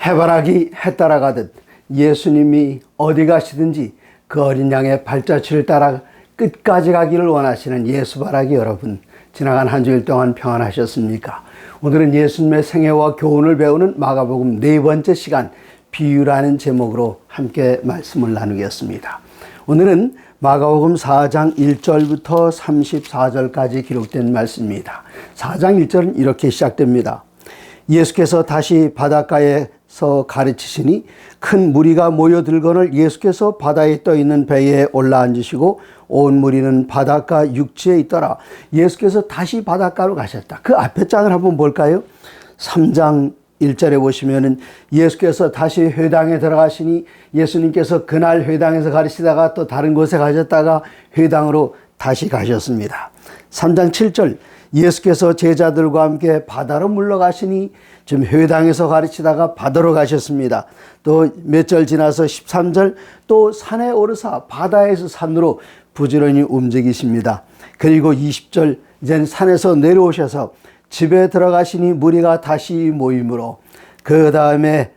해바라기 해 따라가듯 예수님이 어디 가시든지 그 어린 양의 발자취를 따라 끝까지 가기를 원하시는 예수바라기 여러분, 지나간 한 주일 동안 평안하셨습니까? 오늘은 예수님의 생애와 교훈을 배우는 마가복음 네 번째 시간, 비유라는 제목으로 함께 말씀을 나누겠습니다. 오늘은 마가복음 4장 1절부터 34절까지 기록된 말씀입니다. 4장 1절은 이렇게 시작됩니다. 예수께서 다시 바닷가에서 가르치시니 큰 무리가 모여들거늘 예수께서 바다에 떠있는 배에 올라앉으시고 온 무리는 바닷가 육지에 있더라. 예수께서 다시 바닷가로 가셨다. 그 앞에 장을 한번 볼까요? 3장 1절에 보시면은 예수께서 다시 회당에 들어가시니 예수님께서 그날 회당에서 가르치다가 또 다른 곳에 가셨다가 회당으로 다시 가셨습니다. 3장 7절 예수께서 제자들과 함께 바다로 물러가시니 지금 회당에서 가르치다가 바다로 가셨습니다. 또 몇 절 지나서 13절 또 산에 오르사 바다에서 산으로 부지런히 움직이십니다. 그리고 20절 이제는 산에서 내려오셔서 집에 들어가시니 무리가 다시 모임으로, 그 다음에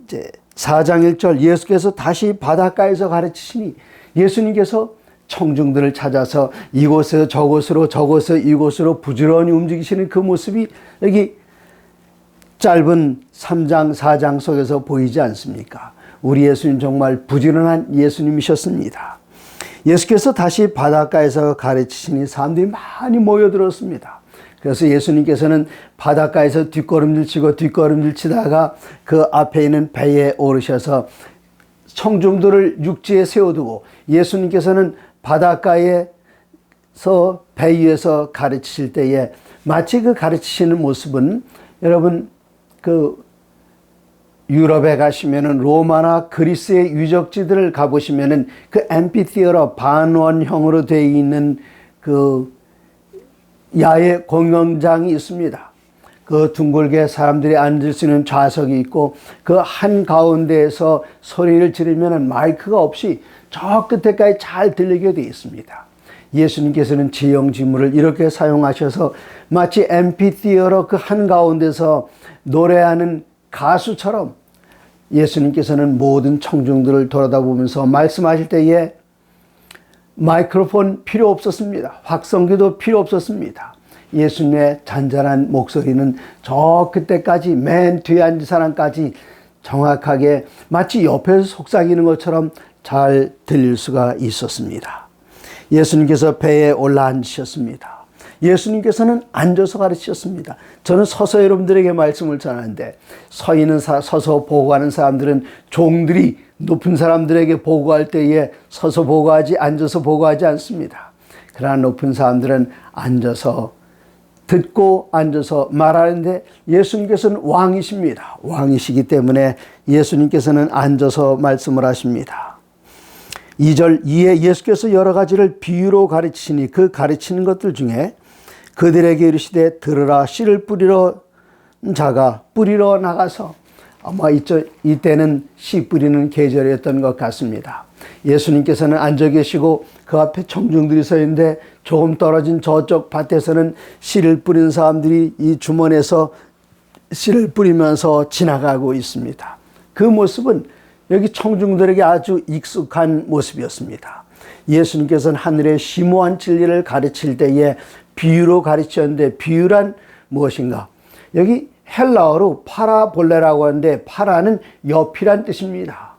이제 4장 1절 예수께서 다시 바닷가에서 가르치시니 예수님께서 청중들을 찾아서 이곳에서 저곳으로 저곳에서 이곳으로 부지런히 움직이시는 그 모습이 여기 짧은 3장 4장 속에서 보이지 않습니까? 우리 예수님 정말 부지런한 예수님이셨습니다. 예수께서 다시 바닷가에서 가르치시니 사람들이 많이 모여들었습니다. 그래서 예수님께서는 바닷가에서 뒷걸음질 치다가 그 앞에 있는 배에 오르셔서 청중들을 육지에 세워두고 예수님께서는 바닷가에서 배 위에서 가르치실 때에 마치 그 가르치시는 모습은, 여러분 그 유럽에 가시면은 로마나 그리스의 유적지들을 가보시면은 그 앰피티어러 반원형으로 되어 있는 그 야외 공연장이 있습니다. 그 둥글게 사람들이 앉을 수 있는 좌석이 있고 그 한가운데에서 소리를 지르면 마이크가 없이 저 끝에까지 잘 들리게 되어 있습니다. 예수님께서는 지형지물을 이렇게 사용하셔서 마치 앰피티어러 그 한가운데서 노래하는 가수처럼 예수님께서는 모든 청중들을 돌아다보면서 말씀하실 때에 마이크로폰 필요 없었습니다. 확성기도 필요 없었습니다. 예수님의 잔잔한 목소리는 저 그때까지 맨 뒤에 앉은 사람까지 정확하게 마치 옆에서 속삭이는 것처럼 잘 들릴 수가 있었습니다. 예수님께서 배에 올라앉으셨습니다. 예수님께서는 앉아서 가르치셨습니다. 저는 서서 여러분들에게 말씀을 전하는데 서서 보고하는 사람들은 종들이 높은 사람들에게 보고할 때에 서서 보고하지 앉아서 보고하지 않습니다. 그러나 높은 사람들은 앉아서 듣고 앉아서 말하는데 예수님께서는 왕이십니다. 왕이시기 때문에 예수님께서는 앉아서 말씀을 하십니다. 2절 이에 예수께서 여러 가지를 비유로 가르치시니 그 가르치는 것들 중에 그들에게 이르시되 들으라. 씨를 뿌리러 자가 뿌리러 나가서, 아마 이때는 씨 뿌리는 계절이었던 것 같습니다. 예수님께서는 앉아 계시고 그 앞에 청중들이 서 있는데 조금 떨어진 저쪽 밭에서는 씨를 뿌리는 사람들이 이 주머니에서 씨를 뿌리면서 지나가고 있습니다. 그 모습은 여기 청중들에게 아주 익숙한 모습이었습니다. 예수님께서는 하늘의 심오한 진리를 가르칠 때에 비유로 가르치셨는데, 비유란 무엇인가? 여기 헬라어로 파라볼레라고 하는데, 파라는 옆이란 뜻입니다.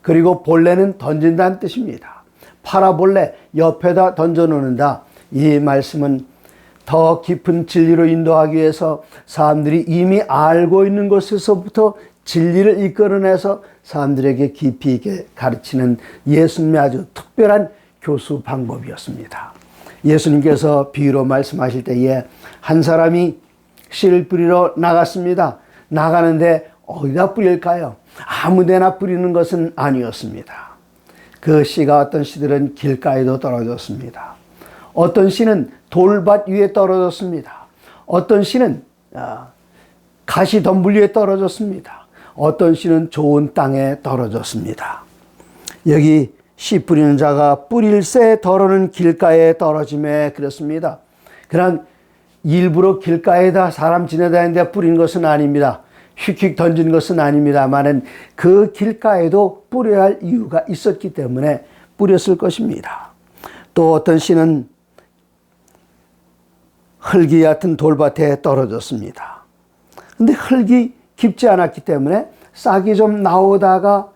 그리고 볼레는 던진다는 뜻입니다. 파라볼레, 옆에다 던져놓는다. 이 말씀은 더 깊은 진리로 인도하기 위해서 사람들이 이미 알고 있는 것에서부터 진리를 이끌어내서 사람들에게 깊이 있게 가르치는 예수님의 아주 특별한 교수 방법이었습니다. 예수님께서 비유로 말씀하실 때에 한 사람이 씨를 뿌리러 나갔습니다. 나가는데 어디다 뿌릴까요? 아무 데나 뿌리는 것은 아니었습니다. 그 씨가 어떤 씨들은 길가에도 떨어졌습니다. 어떤 씨는 돌밭 위에 떨어졌습니다. 어떤 씨는 가시덤불 위에 떨어졌습니다. 어떤 씨는 좋은 땅에 떨어졌습니다. 여기 씨 뿌리는 자가 뿌릴새 더러는 길가에 떨어짐에 그렇습니다. 그냥 일부러 길가에다 사람 지나다니는 데 뿌리는 것은 아닙니다. 휙휙 던진 것은 아닙니다만은 그 길가에도 뿌려야 할 이유가 있었기 때문에 뿌렸을 것입니다. 또 어떤 씨는 흙이 얕은 돌밭에 떨어졌습니다. 근데 흙이 깊지 않았기 때문에 싹이 좀 나오다가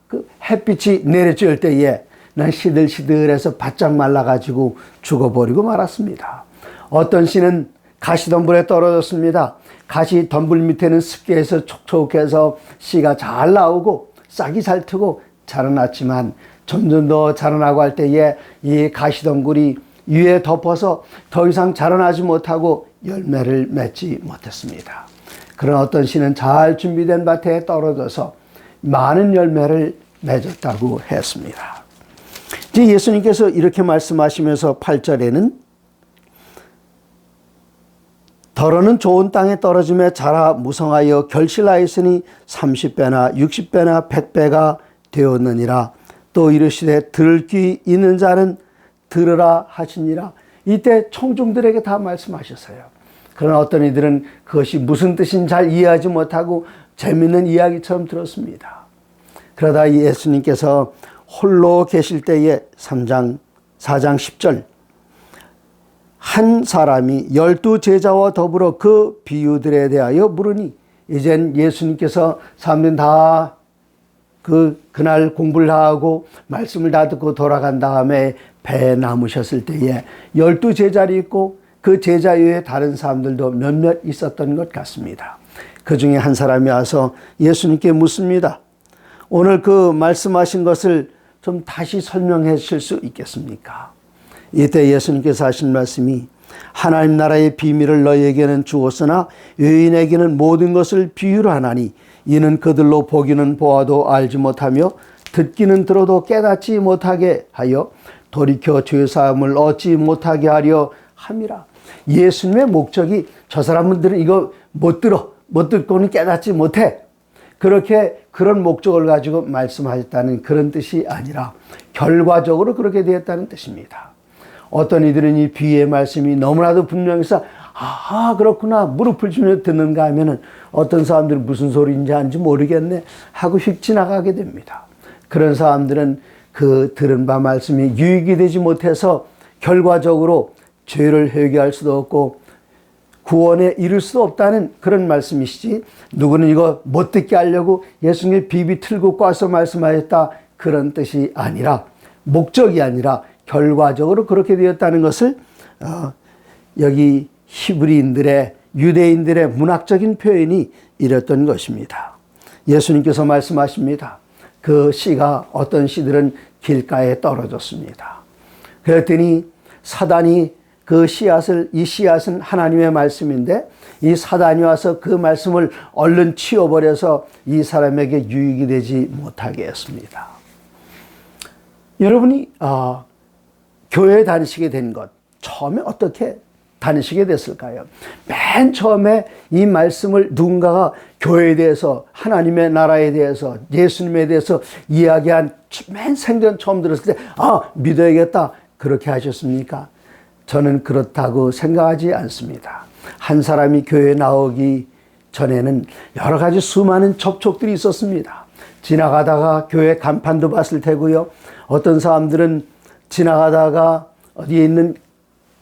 그 햇빛이 내려질 때에 난 시들시들해서 바짝 말라가지고 죽어버리고 말았습니다. 어떤 씨는 가시덤불에 떨어졌습니다. 가시덤불 밑에는 습기해서 촉촉해서 씨가 잘 나오고 싹이 잘 트고 자라났지만 점점 더 자라나고 할 때에 이 가시덤불이 위에 덮어서 더 이상 자라나지 못하고 열매를 맺지 못했습니다. 그런 어떤 씨는 잘 준비된 밭에 떨어져서 많은 열매를 맺었다고 했습니다. 이제 예수님께서 이렇게 말씀하시면서 8절에는 더러는 좋은 땅에 떨어짐에 자라 무성하여 결실하였으니 30배나 60배나 100배가 되었느니라. 또 이르시되 들을 귀 있는 자는 들으라 하시니라. 이때 청중들에게 다 말씀하셨어요. 그러나 어떤 이들은 그것이 무슨 뜻인지 잘 이해하지 못하고 재미있는 이야기처럼 들었습니다. 그러다 예수님께서 홀로 계실 때에 4장 10절 한 사람이 12제자와 더불어 그 비유들에 대하여 물으니, 이젠 예수님께서 사람들은 다 그날 공부를 하고 말씀을 다 듣고 돌아간 다음에 배에 남으셨을 때에 12제자리 있고 그 제자 외에 다른 사람들도 몇몇 있었던 것 같습니다. 그 중에 한 사람이 와서 예수님께 묻습니다. 오늘 그 말씀하신 것을 좀 다시 설명해 주실 수 있겠습니까? 이때 예수님께서 하신 말씀이 하나님 나라의 비밀을 너희에게는 주었으나 유인에게는 모든 것을 비유로 하나니 이는 그들로 보기는 보아도 알지 못하며 듣기는 들어도 깨닫지 못하게 하여 돌이켜 죄사함을 얻지 못하게 하려 함이라. 예수님의 목적이 저 사람들은 이거 못 듣고는 깨닫지 못해. 그런 목적을 가지고 말씀하셨다는 그런 뜻이 아니라 결과적으로 그렇게 되었다는 뜻입니다. 어떤 이들은 이 비유의 말씀이 너무나도 분명해서 그렇구나 무릎을 주며 듣는가 하면은 어떤 사람들은 무슨 소리인지 아는지 모르겠네 하고 휙 지나가게 됩니다. 그런 사람들은 그 들은 바 말씀이 유익이 되지 못해서 결과적으로 죄를 회개할 수도 없고 구원에 이를 수도 없다는 그런 말씀이시지, 누구는 이거 못 듣게 하려고 예수님의 비비 틀고 꽈서 말씀하셨다 그런 뜻이 아니라, 목적이 아니라 결과적으로 그렇게 되었다는 것을 여기 히브리인들의 유대인들의 문학적인 표현이 이랬던 것입니다. 예수님께서 말씀하십니다. 그 씨가 어떤 씨들은 길가에 떨어졌습니다. 그랬더니 사단이 이 씨앗은 하나님의 말씀인데 이 사단이 와서 그 말씀을 얼른 치워버려서 이 사람에게 유익이 되지 못하게 했습니다. 여러분이 교회에 다니시게 된 것, 처음에 어떻게 다니시게 됐을까요? 맨 처음에 이 말씀을 누군가가 교회에 대해서, 하나님의 나라에 대해서, 예수님에 대해서 이야기한 맨 생전 처음 들었을 때 믿어야겠다 그렇게 하셨습니까? 저는 그렇다고 생각하지 않습니다. 한 사람이 교회에 나오기 전에는 여러 가지 수많은 접촉들이 있었습니다. 지나가다가 교회 간판도 봤을 테고요. 어떤 사람들은 지나가다가 어디에 있는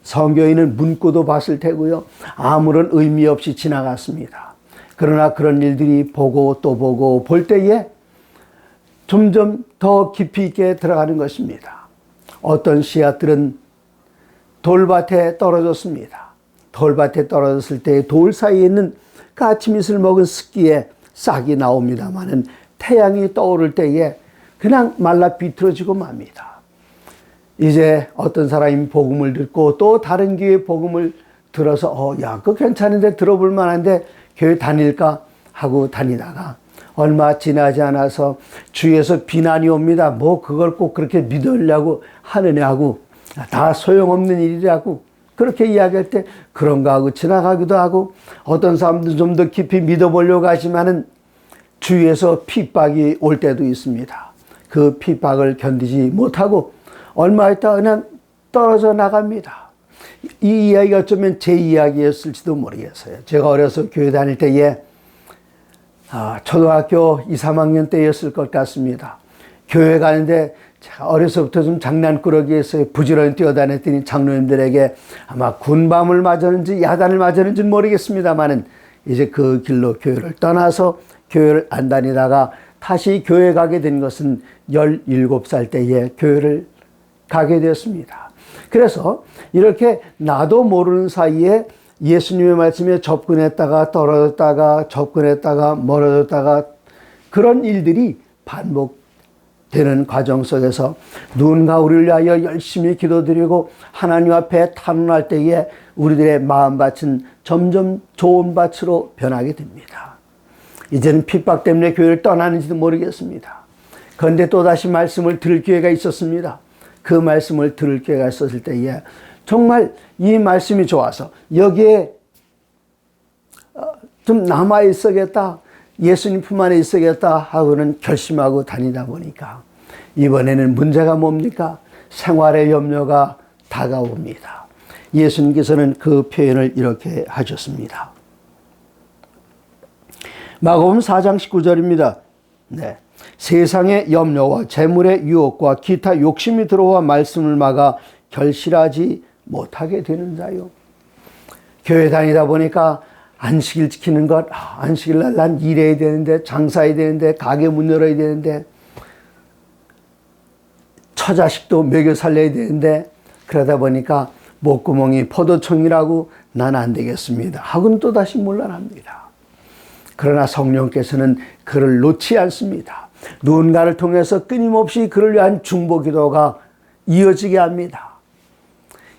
성경에 문구도 봤을 테고요. 아무런 의미 없이 지나갔습니다. 그러나 그런 일들이 보고 또 보고 볼 때에 점점 더 깊이 있게 들어가는 것입니다. 어떤 씨앗들은 돌밭에 떨어졌습니다. 돌밭에 떨어졌을 때 돌 사이에 있는 그 아침 이슬 먹은 습기에 싹이 나옵니다마는 태양이 떠오를 때에 그냥 말라 비틀어지고 맙니다. 이제 어떤 사람이 복음을 듣고 또 다른 교회 복음을 들어서 그거 괜찮은데 들어볼 만한데 교회 다닐까 하고 다니다가 얼마 지나지 않아서 주위에서 비난이 옵니다. 뭐 그걸 꼭 그렇게 믿으려고 하느냐고, 다 소용없는 일이라고 그렇게 이야기할 때 그런가 하고 지나가기도 하고, 어떤 사람들은 좀 더 깊이 믿어보려고 하지만은 주위에서 핍박이 올 때도 있습니다. 그 핍박을 견디지 못하고 얼마 있다 그냥 떨어져 나갑니다. 이 이야기가 어쩌면 제 이야기였을지도 모르겠어요. 제가 어려서 교회 다닐 때에 초등학교 2, 3학년 때였을 것 같습니다. 교회 가는데 제가 어려서부터 좀 장난꾸러기에서 부지런히 뛰어다녔더니 장로님들에게 아마 군밤을 맞았는지 야단을 맞았는지는 모르겠습니다만은 이제 그 길로 교회를 떠나서 교회를 안 다니다가 다시 교회 가게 된 것은 17살 때에 교회를 가게 되었습니다. 그래서 이렇게 나도 모르는 사이에 예수님의 말씀에 접근했다가 떨어졌다가 접근했다가 멀어졌다가 그런 일들이 반복되는 과정 속에서 누군가 우리를 위하여 열심히 기도드리고 하나님 앞에 탄원할 때에 우리들의 마음밭은 점점 좋은 밭으로 변하게 됩니다. 이제는 핍박 때문에 교회를 떠나는지도 모르겠습니다. 그런데 또다시 말씀을 들을 기회가 있었습니다. 그 말씀을 들을 기회가 있었을 때에 정말 이 말씀이 좋아서 여기에 좀 남아 있어야겠다, 예수님 품 안에 있어야겠다 하고는 결심하고 다니다 보니까 이번에는 문제가 뭡니까? 생활의 염려가 다가옵니다. 예수님께서는 그 표현을 이렇게 하셨습니다. 마가복음 4장 19절입니다. 네. 세상의 염려와 재물의 유혹과 기타 욕심이 들어와 말씀을 막아 결실하지 못하게 되는 자요. 교회 다니다 보니까 안식일 지키는 것, 안식일 날 난 일해야 되는데, 장사해야 되는데, 가게 문 열어야 되는데, 처자식도 먹여 살려야 되는데, 그러다 보니까 목구멍이 포도청이라고 난 안 되겠습니다 하고는 또다시 물러납니다. 그러나 성령께서는 그를 놓지 않습니다. 누군가를 통해서 끊임없이 그를 위한 중보 기도가 이어지게 합니다.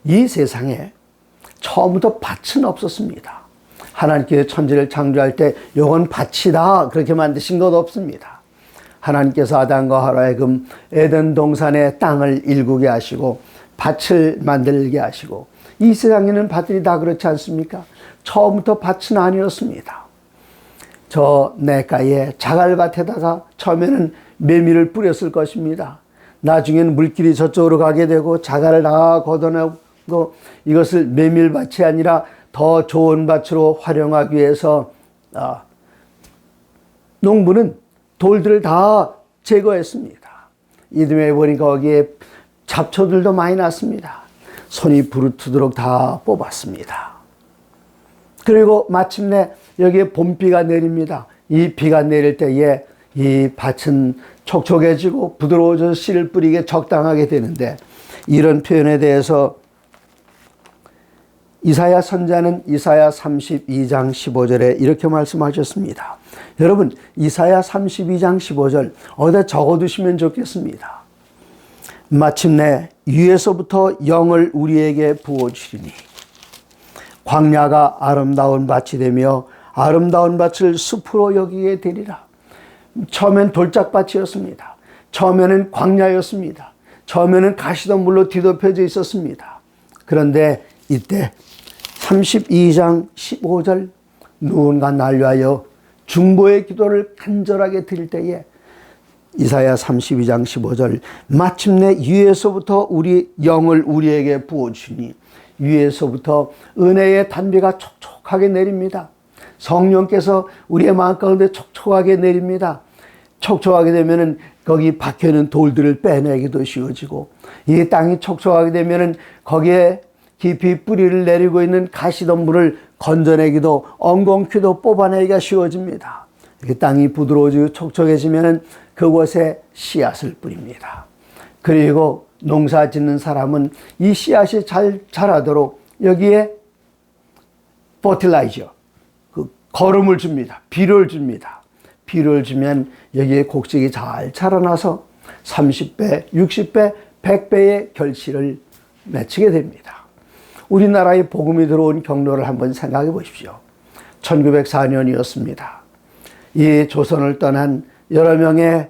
이 세상에 처음부터 밭은 없었습니다. 하나님께서 천지를 창조할 때 이건 밭이다 그렇게 만드신 것 없습니다. 하나님께서 아담과 하와에 하여금 에덴 동산의 땅을 일구게 하시고 밭을 만들게 하시고, 이 세상에는 밭들이 다 그렇지 않습니까? 처음부터 밭은 아니었습니다. 저 내가에 자갈밭에다가 처음에는 메밀을 뿌렸을 것입니다. 나중에는 물길이 저쪽으로 가게 되고 자갈을 다 걷어내고 이것을 메밀밭이 아니라 더 좋은 밭으로 활용하기 위해서 농부는 돌들을 다 제거했습니다. 이듬해 보니까 거기에 잡초들도 많이 났습니다. 손이 부르트도록 다 뽑았습니다. 그리고 마침내 여기에 봄비가 내립니다. 이 비가 내릴 때에 이 밭은 촉촉해지고 부드러워져서 씨를 뿌리게 적당하게 되는데, 이런 표현에 대해서 이사야 선지자는 이사야 32장 15절에 이렇게 말씀하셨습니다. 여러분, 이사야 32장 15절 어디다 적어두시면 좋겠습니다. 마침내 위에서부터 영을 우리에게 부어주시니 광야가 아름다운 밭이 되며 아름다운 밭을 숲으로 여기게 되리라. 처음엔 돌짝밭이었습니다. 처음에는 광야였습니다. 처음에는 가시덤불로 뒤덮여져 있었습니다. 그런데 이때 32장 15절 누군가 날 위하여 중보의 기도를 간절하게 드릴 때에 이사야 32장 15절 마침내 위에서부터 우리 영을 우리에게 부어주시니, 위에서부터 은혜의 단비가 촉촉하게 내립니다. 성령께서 우리의 마음 가운데 촉촉하게 내립니다. 촉촉하게 되면은 거기 박혀있는 돌들을 빼내기도 쉬워지고, 이 땅이 촉촉하게 되면은 거기에 깊이 뿌리를 내리고 있는 가시덤불을 건져내기도 엉겅퀴도 뽑아내기가 쉬워집니다. 이렇게 땅이 부드러워지고 촉촉해지면은 그곳에 씨앗을 뿌립니다. 그리고 농사 짓는 사람은 이 씨앗이 잘 자라도록 여기에 퍼틸라이저, 그 거름을 줍니다. 비료를 줍니다. 비료를 주면 여기에 곡식이 잘 자라나서 30배, 60배, 100배의 결실을 맺히게 됩니다. 우리나라에 복음이 들어온 경로를 한번 생각해 보십시오. 1904년이었습니다. 이 조선을 떠난 여러 명의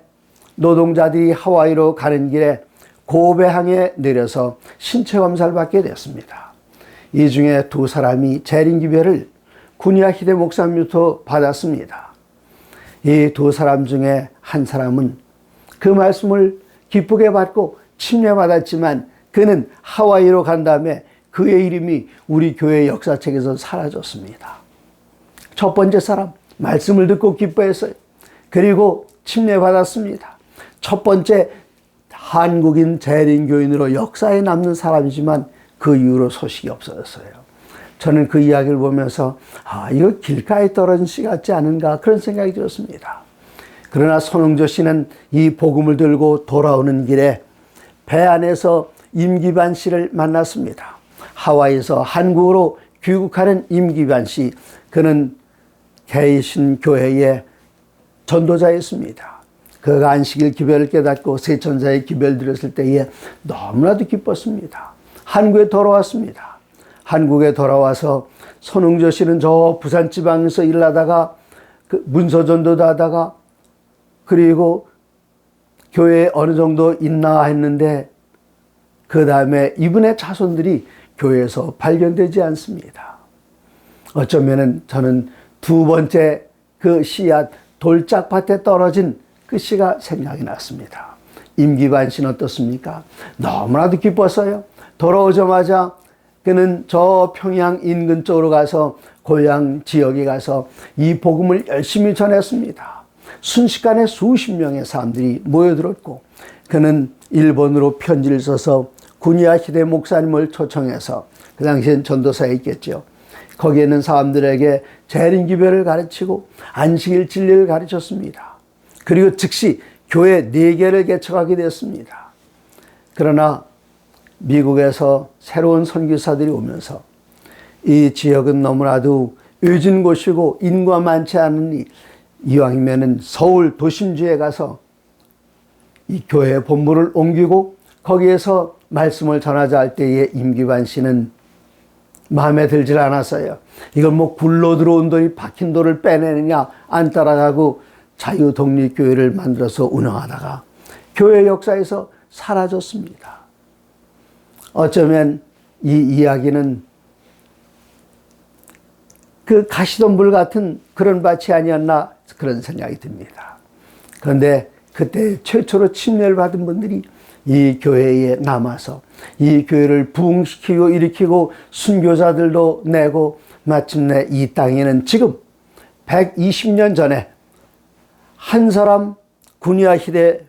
노동자들이 하와이로 가는 길에 고베항에 내려서 신체 검사를 받게 되었습니다. 이 중에 두 사람이 재림기별을 구니아 히데 목사님부터 받았습니다. 이 두 사람 중에 한 사람은 그 말씀을 기쁘게 받고 침례받았지만 그는 하와이로 간 다음에 그의 이름이 우리 교회 역사책에서 사라졌습니다. 첫 번째 사람 말씀을 듣고 기뻐했어요. 그리고 침례받았습니다. 첫 번째 한국인 재림교인으로 역사에 남는 사람이지만 그 이후로 소식이 없어졌어요. 저는 그 이야기를 보면서 이거 길가에 떨어진 씨 같지 않은가 그런 생각이 들었습니다. 그러나 손흥조 씨는 이 복음을 들고 돌아오는 길에 배 안에서 임기반 씨를 만났습니다. 하와이에서 한국으로 귀국하는 임기반 씨, 그는 개신교회의 전도자였습니다. 그가 안식일 기별을 깨닫고 세천사의 기별을 드렸을 때에 너무나도 기뻤습니다. 한국에 돌아왔습니다. 한국에 돌아와서 손흥조 씨는 저 부산 지방에서 일하다가 문서 전도도 하다가 그리고 교회에 어느 정도 있나 했는데 그 다음에 이분의 자손들이 교회에서 발견되지 않습니다. 어쩌면은 저는 두 번째 그 씨앗 돌짝밭에 떨어진 그 씨가 생각이 났습니다. 임기반 씨는 어떻습니까? 너무나도 기뻤어요. 돌아오자마자 그는 저 평양 인근 쪽으로 가서 고향 지역에 가서 이 복음을 열심히 전했습니다. 순식간에 수십 명의 사람들이 모여들었고 그는 일본으로 편지를 써서 구니아 시대 목사님을 초청해서 그 당시엔 전도사에 있겠죠. 거기에 있는 사람들에게 재림기별을 가르치고 안식일 진리를 가르쳤습니다. 그리고 즉시 교회 4개를 개척하게 됐습니다. 그러나 미국에서 새로운 선교사들이 오면서 이 지역은 너무나도 외진 곳이고 인구가 많지 않으니 이왕이면은 서울 도심지에 가서 이 교회 본부를 옮기고 거기에서 말씀을 전하자 할 때에 임기반 씨는 마음에 들질 않았어요. 이걸 뭐 굴러 들어온 돈이 박힌 돌을 빼내느냐 안 따라가고 자유독립교회를 만들어서 운영하다가 교회 역사에서 사라졌습니다. 어쩌면 이 이야기는 그 가시덤불 같은 그런 밭이 아니었나 그런 생각이 듭니다. 그런데 그때 최초로 침례를 받은 분들이 이 교회에 남아서 이 교회를 부흥시키고 일으키고 순교자들도 내고 마침내 이 땅에는 지금 120년 전에 한 사람 구니아 시대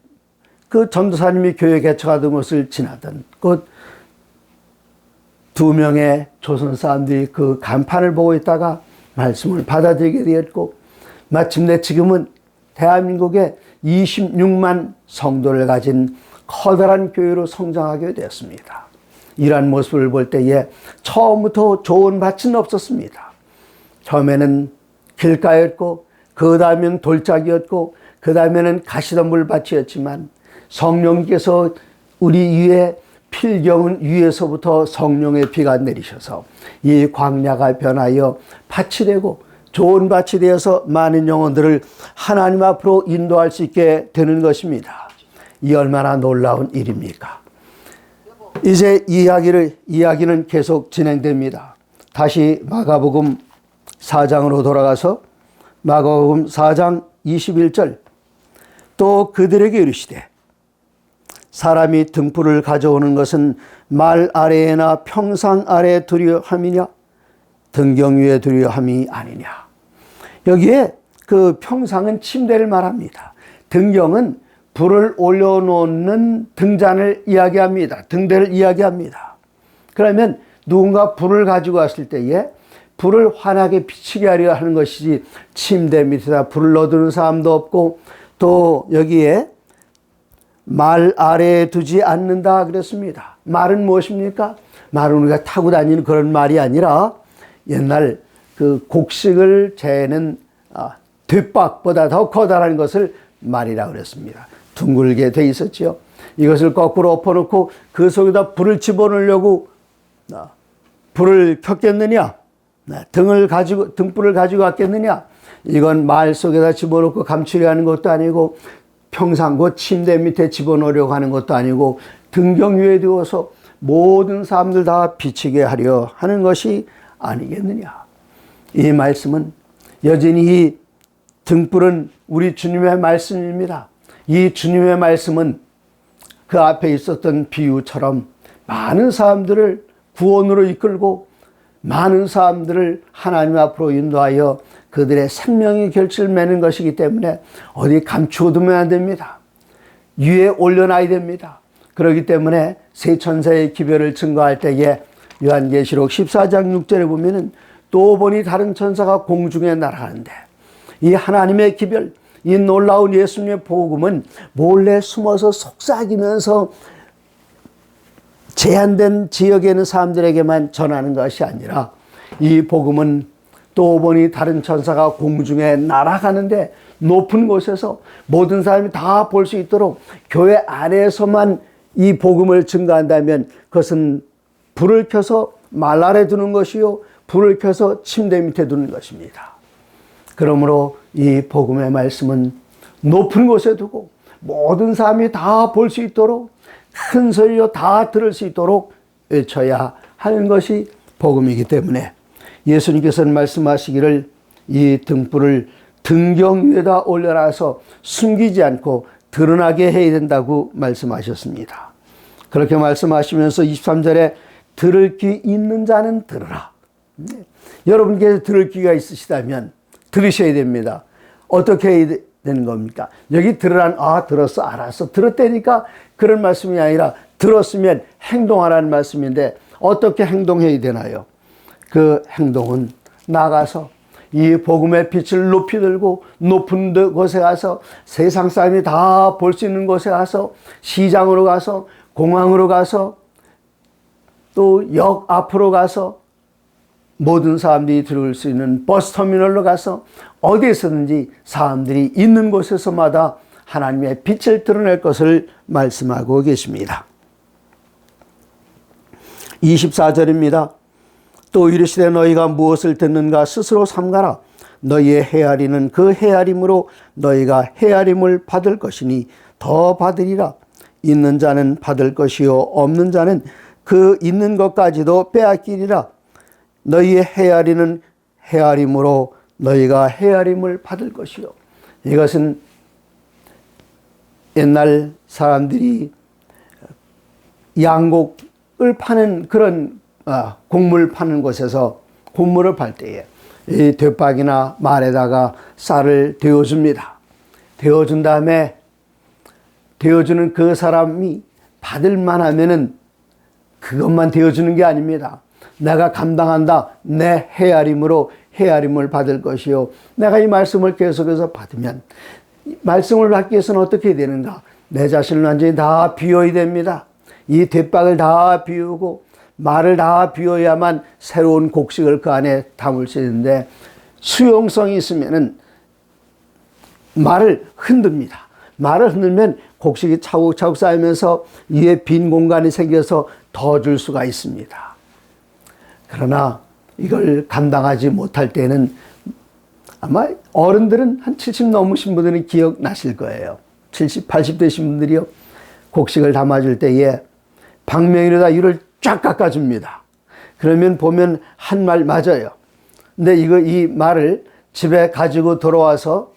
그 전도사님이 교회 개척하던 것을 지나던 그 2명의 조선 사람들이 그 간판을 보고 있다가 말씀을 받아들이게 되었고 마침내 지금은 대한민국에 26만 성도를 가진 커다란 교회로 성장하게 되었습니다. 이러한 모습을 볼 때에 처음부터 좋은 밭은 없었습니다. 처음에는 길가였고 그 다음엔 돌짝이었고 그 다음에는 가시덤불 밭이었지만 성령께서 우리 위에 필경은 위에서부터 성령의 비가 내리셔서 이 광야가 변하여 밭이 되고 좋은 밭이 되어서 많은 영혼들을 하나님 앞으로 인도할 수 있게 되는 것입니다. 이 얼마나 놀라운 일입니까? 이제 이야기는 계속 진행됩니다. 다시 마가복음 4장으로 돌아가서 마가복음 4장 21절 또 그들에게 이르시되 사람이 등불을 가져오는 것은 말 아래에나 평상 아래에 두려 함이냐 등경 위에 두려 함이 아니냐. 여기에 그 평상은 침대를 말합니다. 등경은 불을 올려놓는 등잔을 이야기합니다. 등대를 이야기합니다. 그러면 누군가 불을 가지고 왔을 때에 불을 환하게 비치게 하려 하는 것이지 침대 밑에다 불을 넣어두는 사람도 없고 또 여기에 말 아래에 두지 않는다 그랬습니다. 말은 무엇입니까? 말은 우리가 타고 다니는 그런 말이 아니라 옛날 그 곡식을 재는 뒷박보다 더 커다란 것을 말이라고 그랬습니다. 둥글게 돼 있었죠. 이것을 거꾸로 엎어놓고 그 속에다 불을 집어넣으려고 불을 켰겠느냐? 등불을 가지고 왔겠느냐? 이건 말 속에다 집어넣고 감추려 하는 것도 아니고 평상 곧 침대 밑에 집어넣으려고 하는 것도 아니고 등경 위에 두어서 모든 사람들 다 비치게 하려 하는 것이 아니겠느냐. 이 말씀은 여전히 이 등불은 우리 주님의 말씀입니다. 이 주님의 말씀은 그 앞에 있었던 비유처럼 많은 사람들을 구원으로 이끌고 많은 사람들을 하나님 앞으로 인도하여 그들의 생명의 결실을 맺는 것이기 때문에 어디 감추어두면 안 됩니다. 위에 올려놔야 됩니다. 그렇기 때문에 세 천사의 기별을 증거할 때에 요한계시록 14장 6절에 보면은 또 보니 다른 천사가 공중에 날아가는데, 이 하나님의 기별, 이 놀라운 예수님의 복음은 몰래 숨어서 속삭이면서 제한된 지역에 있는 사람들에게만 전하는 것이 아니라, 이 복음은 또 보니 다른 천사가 공중에 날아가는데 높은 곳에서 모든 사람이 다 볼 수 있도록 교회 안에서만 이 복음을 증거한다면 그것은 불을 켜서 말 아래 두는 것이요, 불을 켜서 침대 밑에 두는 것입니다. 그러므로 이 복음의 말씀은 높은 곳에 두고 모든 사람이 다 볼 수 있도록, 큰 소리로 다 들을 수 있도록 외쳐야 하는 것이 복음이기 때문에 예수님께서는 말씀하시기를 이 등불을 등경 위에다 올려놔서 숨기지 않고 드러나게 해야 된다고 말씀하셨습니다. 그렇게 말씀하시면서 23절에 들을 귀 있는 자는 들으라. 여러분께서 들을 귀가 있으시다면 들으셔야 됩니다. 어떻게 해야 되는 겁니까? 여기 들으란, 들었어, 알았어, 들었다니까 그런 말씀이 아니라 들었으면 행동하라는 말씀인데 어떻게 행동해야 되나요? 그 행동은 나가서 이 복음의 빛을 높이 들고 높은 곳에 가서 세상 사람이 다 볼 수 있는 곳에 가서 시장으로 가서 공항으로 가서 또 역 앞으로 가서 모든 사람들이 들어올 수 있는 버스터미널로 가서 어디에서든지 사람들이 있는 곳에서마다 하나님의 빛을 드러낼 것을 말씀하고 계십니다. 24절입니다. 또 이르시되 너희가 무엇을 듣는가 스스로 삼가라. 너희의 헤아리는 그 헤아림으로 너희가 헤아림을 받을 것이니 더 받으리라. 있는 자는 받을 것이요 없는 자는 그 있는 것까지도 빼앗기리라. 너희의 헤아리는 헤아림으로 너희가 헤아림을 받을 것이요. 이것은 옛날 사람들이 양곡을 파는 그런 곡물 파는 곳에서 곡물을 팔 때에 이 돛박이나 말에다가 쌀을 데워줍니다. 데워준 다음에 데워주는 그 사람이 받을만 하면은 그것만 데워주는 게 아닙니다. 내가 감당한다. 내 헤아림으로 헤아림을 받을 것이요. 내가 이 말씀을 계속해서 받으면 말씀을 받기 위해서는 어떻게 되는가? 내 자신을 완전히 다 비워야 됩니다. 이 돛박을 다 비우고 말을 다 비워야만 새로운 곡식을 그 안에 담을 수 있는데 수용성이 있으면은 말을 흔듭니다. 말을 흔들면 곡식이 차곡차곡 쌓이면서 위에 빈 공간이 생겨서 더 줄 수가 있습니다. 그러나 이걸 감당하지 못할 때는 아마 어른들은 한 70 넘으신 분들은 기억나실 거예요. 70, 80 되신 분들이요. 곡식을 담아줄 때에 방명이로다 이를 쫙 깎아줍니다. 그러면 보면 한 말 맞아요. 근데 이 말을 집에 가지고 돌아와서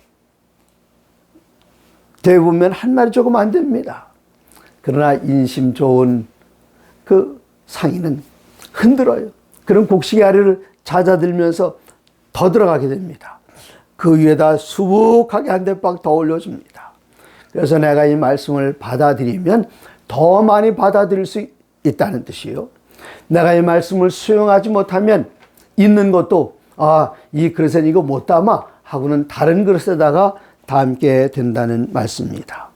대보면 한 말이 조금 안 됩니다. 그러나 인심 좋은 그 상인은 흔들어요. 그럼 곡식의 아래를 잦아들면서 더 들어가게 됩니다. 그 위에다 수북하게 한 대박 더 올려줍니다. 그래서 내가 이 말씀을 받아들이면 더 많이 받아들일 수 있다는 뜻이요. 내가 이 말씀을 수용하지 못하면 있는 것도 이 그릇엔 이거 못 담아 하고는 다른 그릇에다가 담게 된다는 말씀입니다.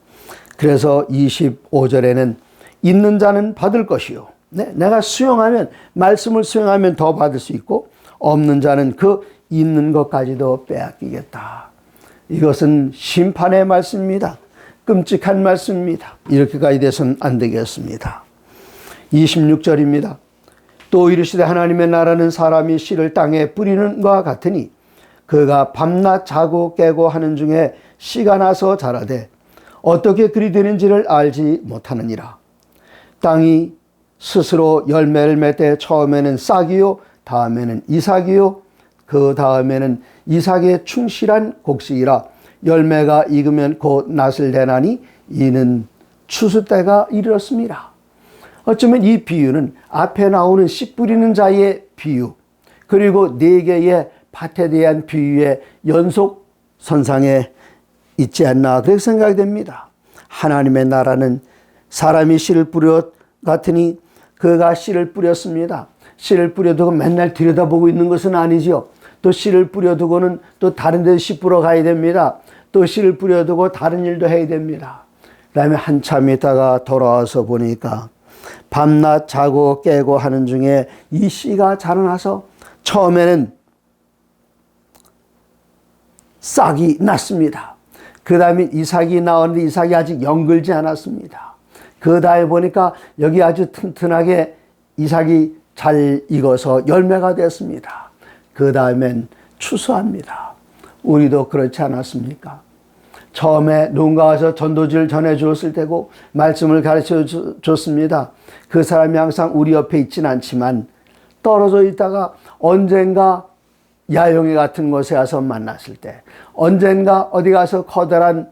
그래서 25절에는 있는 자는 받을 것이요. 내가 수용하면 말씀을 수용하면 더 받을 수 있고 없는 자는 그 있는 것까지도 빼앗기겠다. 이것은 심판의 말씀입니다. 끔찍한 말씀입니다. 이렇게까지 돼서는 안 되겠습니다. 26절입니다. 또 이르시되 하나님의 나라는 사람이 씨를 땅에 뿌리는 것과 같으니 그가 밤낮 자고 깨고 하는 중에 씨가 나서 자라되 어떻게 그리 되는지를 알지 못하느니라. 땅이 스스로 열매를 맺되 처음에는 싹이요 다음에는 이삭이요 그 다음에는 이삭의 충실한 곡식이라. 열매가 익으면 곧 낫을 내나니 이는 추수 때가 이르렀습니다. 어쩌면 이 비유는 앞에 나오는 씨 뿌리는 자의 비유, 그리고 4개의 밭에 대한 비유의 연속 선상에 있지 않나 그렇게 생각이 됩니다. 하나님의 나라는 사람이 씨를 뿌려 같으니 그가 씨를 뿌렸습니다. 씨를 뿌려두고 맨날 들여다보고 있는 것은 아니지요. 또 씨를 뿌려두고는 또 다른 데 씨 뿌러 가야 됩니다. 또 씨를 뿌려두고 다른 일도 해야 됩니다. 그 다음에 한참 있다가 돌아와서 보니까 밤낮 자고 깨고 하는 중에 이 씨가 자라나서 처음에는 싹이 났습니다. 그 다음에 이삭이 나왔는데 이삭이 아직 영글지 않았습니다. 그 다음에 보니까 여기 아주 튼튼하게 이삭이 잘 익어서 열매가 됐습니다. 그 다음엔 추수합니다. 우리도 그렇지 않았습니까? 처음에 누군가 와서 전도지를 전해 주었을 때고 말씀을 가르쳐 줬습니다. 그 사람이 항상 우리 옆에 있지는 않지만 떨어져 있다가 언젠가 야영회 같은 곳에 가서 만났을 때, 언젠가 어디 가서 커다란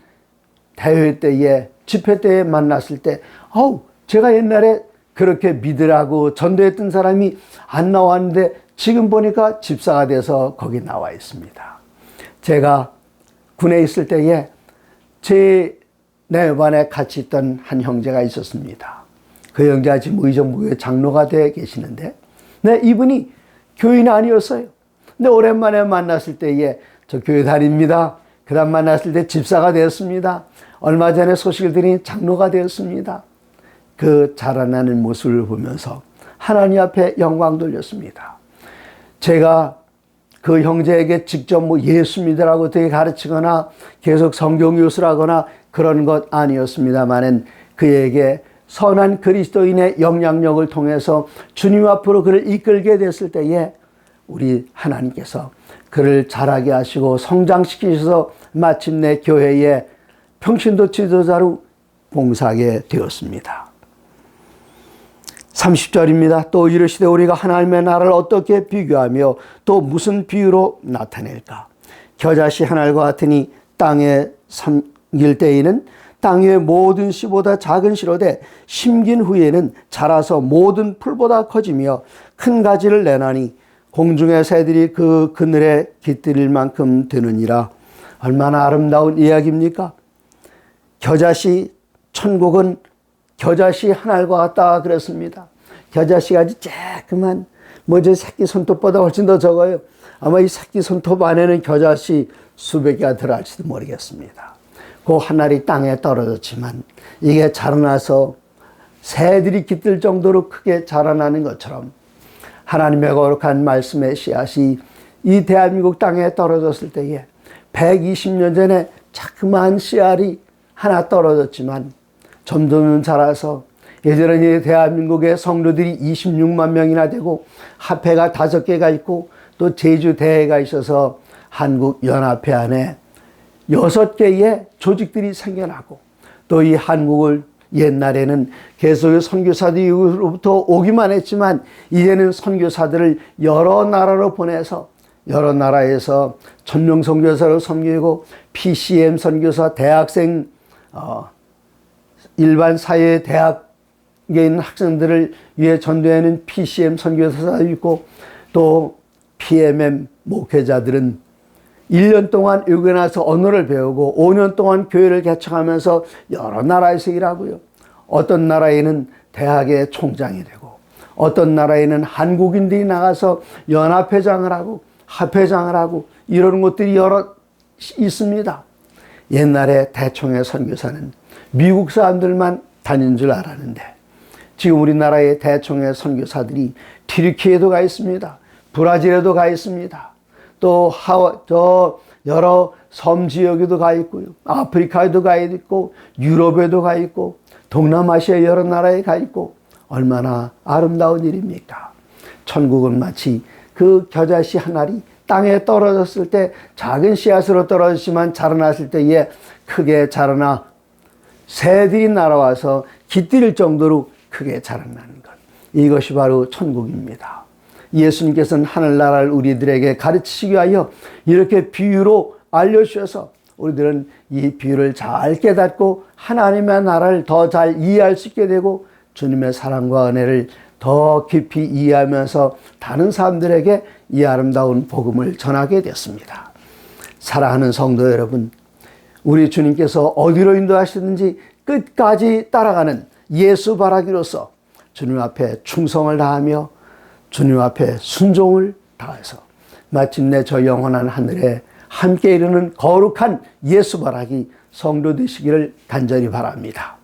대회 때에, 집회 때에 만났을 때, 제가 옛날에 그렇게 믿으라고 전도했던 사람이 안 나왔는데 지금 보니까 집사가 돼서 거기 나와 있습니다. 제가 군에 있을 때에 제 내반에 같이 있던 한 형제가 있었습니다. 그 형제가 지금 의정부교회 장로가 되어 계시는데, 이분이 교인이 아니었어요. 근데 오랜만에 만났을 때에 저 교회 다닙니다. 그 다음 만났을 때 집사가 되었습니다. 얼마 전에 소식을 들으니 장로가 되었습니다. 그 자라나는 모습을 보면서 하나님 앞에 영광 돌렸습니다. 제가 그 형제에게 직접 예수 믿으라고 되게 가르치거나 계속 성경 교수라거나 그런 것 아니었습니다만은 그에게 선한 그리스도인의 영향력을 통해서 주님 앞으로 그를 이끌게 됐을 때에 우리 하나님께서 그를 자라게 하시고 성장시키셔서 마침내 교회의 평신도 지도자로 봉사하게 되었습니다. 30절입니다. 또 이르시되 우리가 하나님의 나라를 어떻게 비교하며 또 무슨 비유로 나타낼까? 겨자씨 한 알과 같으니 땅에 섬길 때에는 땅 위의 모든 씨보다 작은 씨로되 심긴 후에는 자라서 모든 풀보다 커지며 큰 가지를 내나니 공중의 새들이 그 그늘에 깃들일 만큼 되느니라. 얼마나 아름다운 이야기입니까? 겨자씨, 천국은 겨자씨 한 알과 같다 그랬습니다. 겨자씨가 아주 쬐끄만, 저 새끼 손톱보다 훨씬 더 적어요. 아마 이 새끼 손톱 안에는 겨자씨 수백 개가 들어갈지도 모르겠습니다. 그 한 알이 땅에 떨어졌지만 이게 자라나서 새들이 깃들 정도로 크게 자라나는 것처럼 하나님의 거룩한 말씀의 씨앗이 이 대한민국 땅에 떨어졌을 때에 120년 전에 자그마한 씨알이 하나 떨어졌지만 점점 자라서 예전에 대한민국의 성도들이 26만 명이나 되고 합회가 5개가 있고 또 제주 대회가 있어서 한국연합회 안에 6개의 조직들이 생겨나고 또 이 한국을 옛날에는 계속 선교사들로부터 오기만 했지만 이제는 선교사들을 여러 나라로 보내서 여러 나라에서 전명 선교사로 섬기고 PCM 선교사, 대학생, 일반 사회 대학에 있는 학생들을 위해 전도하는 PCM 선교사도 있고 또 PMM 목회자들은 1년 동안 여기 나서 언어를 배우고 5년 동안 교회를 개척하면서 여러 나라에서 일하고요. 어떤 나라에는 대학의 총장이 되고 어떤 나라에는 한국인들이 나가서 연합회장을 하고 합회장을 하고 이러는 것들이 여러 있습니다. 옛날에 대총회 선교사는 미국 사람들만 다닌 줄 알았는데 지금 우리나라의 대총회 선교사들이 튀르키예도 가 있습니다. 브라질에도 가 있습니다. 또 여러 섬 지역에도 가 있고요. 아프리카에도 가 있고 유럽에도 가 있고 동남아시아 여러 나라에 가 있고 얼마나 아름다운 일입니까? 천국은 마치 그 겨자씨 한 알이 땅에 떨어졌을 때 작은 씨앗으로 떨어졌지만 자라났을 때에 크게 자라나 새들이 날아와서 깃들일 정도로 크게 자라나는 것. 이것이 바로 천국입니다. 예수님께서는 하늘나라를 우리들에게 가르치시기 위하여 이렇게 비유로 알려주셔서 우리들은 이 비유를 잘 깨닫고 하나님의 나라를 더 잘 이해할 수 있게 되고 주님의 사랑과 은혜를 더 깊이 이해하면서 다른 사람들에게 이 아름다운 복음을 전하게 됐습니다. 사랑하는 성도 여러분, 우리 주님께서 어디로 인도하시든지 끝까지 따라가는 예수 바라기로서 주님 앞에 충성을 다하며 주님 앞에 순종을 다해서 마침내 저 영원한 하늘에 함께 이르는 거룩한 예수 바라기 성도 되시기를 간절히 바랍니다.